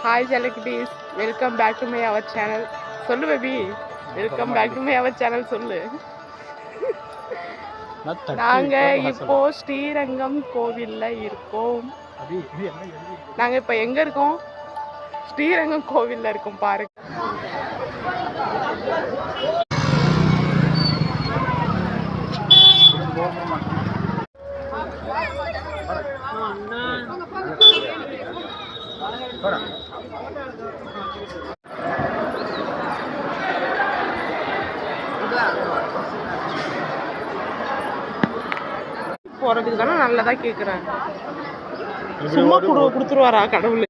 Hi ஜெலகுட்டீஸ், welcome back to my our channel. சொல்லு baby, welcome back to my our channel சொல்லு. நாங்க இப்போ ஸ்ரீரங்கம் கோவில்ல இருக்கோம். நாங்க இப்போ எங்க இருக்கோம்? ஸ்ரீரங்கம் கோவில்ல இருக்கோம் பாருங்க. போறதுக்கு தானே நல்லதா கேக்குறேன். சும்மா கொடுத்துருவாரா கடவுள்?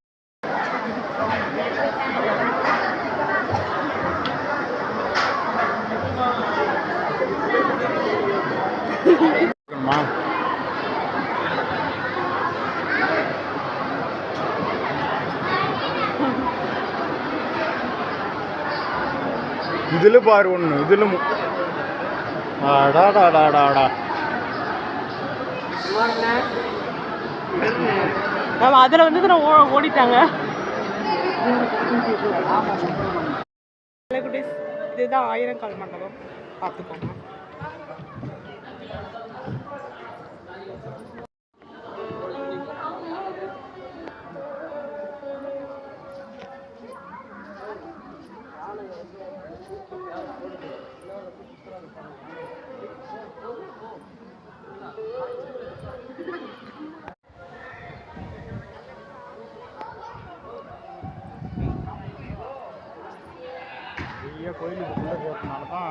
இதுல பாரு ஒண்ணு, இதுல அதுல வந்து ஓடிட்டாங்க. இதுதான் 1000 கால் மண்டபம், பார்த்துக்கோங்க. கோயிலுக்கு உள்ள போறதுனாலதான்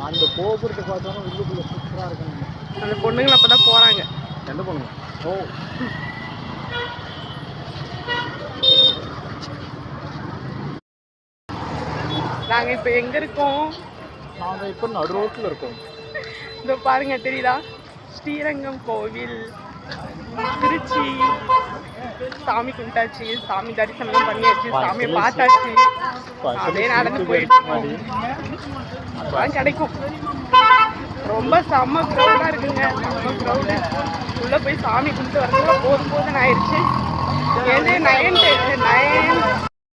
அந்த கோபுரத்தை பார்த்தோன்னா உள்ளுக்குள்ள சூப்பராக இருக்குங்க. அந்த பொண்ணுங்களை அப்போ தான் போகிறாங்க. எந்த பொண்ணுங்க? ஓ, நாங்கள் இப்போ எங்கே இருக்கோம்? நாங்கள் இப்போ நடு ரோட்டில் இருக்கோம். இதோ பாருங்க, தெரியுதா? ஸ்ரீரங்கம் கோவில், திருச்சி. சாமி கும்பிட்டாச்சு, சாமி தரிசனம் பண்ணியாச்சு, சாமியை பார்த்தாச்சு. அப்படியே நடந்து போயிட்டு அதெல்லாம் கிடைக்கும். ரொம்ப செம்ம க்ரௌடாக இருக்குங்க, செம்ம க்ரௌடு. உள்ளே போய் சாமி கும்பிட்டு வரதுக்குள்ள போதும் ஆயிடுச்சு. ஏன்னா